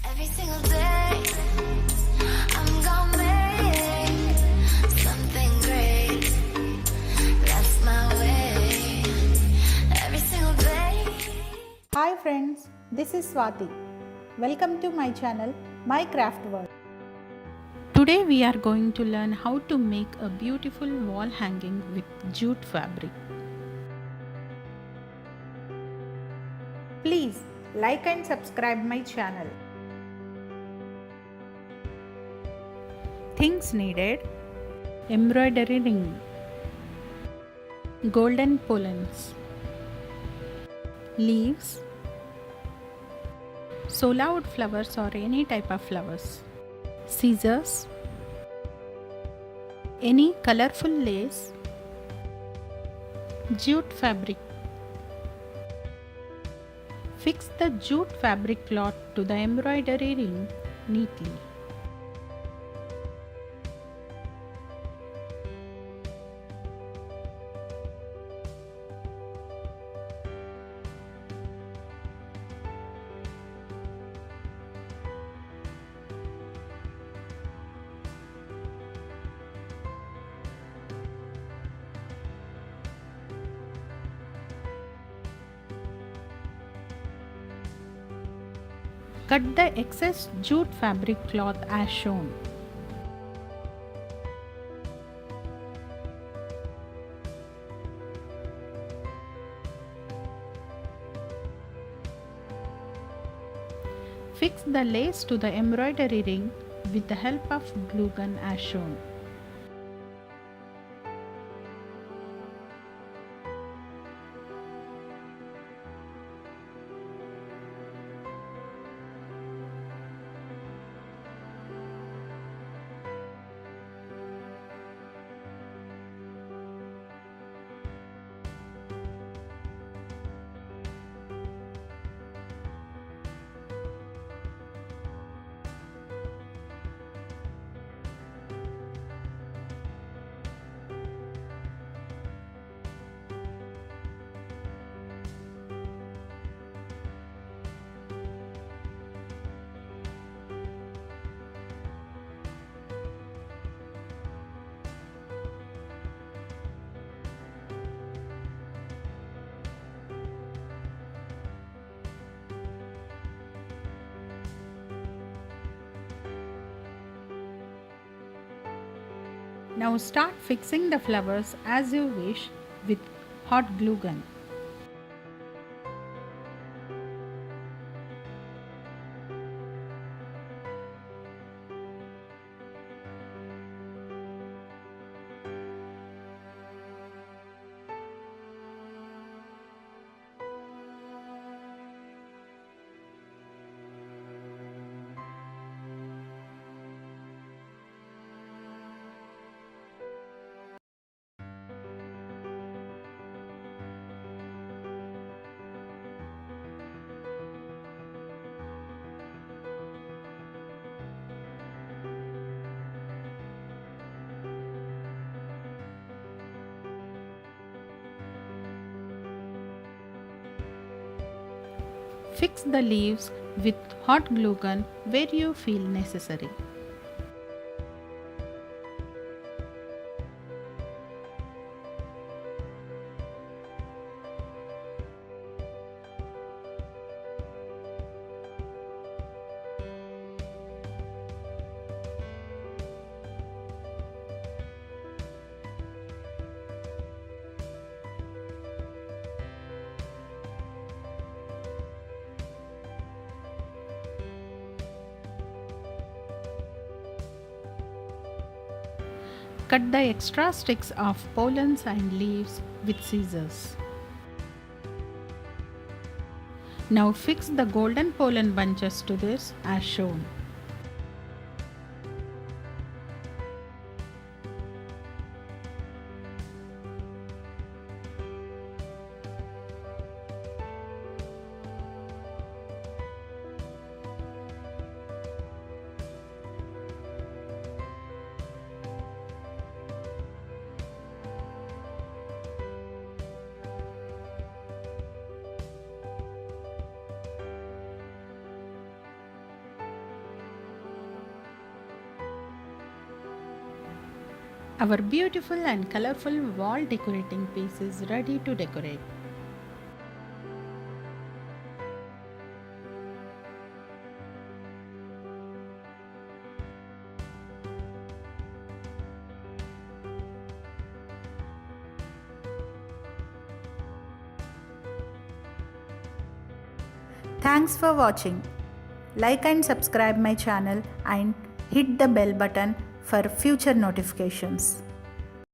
Every single day, I'm gonna make something great. That's my way. Every single day. Hi friends, this is Swati. Welcome to my channel, My Craft World. Today we are going to learn how to make a beautiful wall hanging with jute fabric. Please like and subscribe my channel. Things needed: embroidery ring, golden pollens, leaves, Sola wood flowers or any type of flowers, scissors, any colorful lace, jute fabric. Fix the jute fabric cloth to the embroidery ring neatly. Cut the excess jute fabric cloth as shown. Fix the lace to the embroidery ring with the help of glue gun as shown. Now start fixing the flowers as you wish with hot glue gun. Fix the leaves with hot glue gun where you feel necessary. Cut the extra sticks of pollens and leaves with scissors. Now fix the golden pollen bunches to this as shown. Our beautiful and colorful wall decorating piece is ready to decorate. Thanks for watching. Like and subscribe my channel and hit the bell button for future notifications.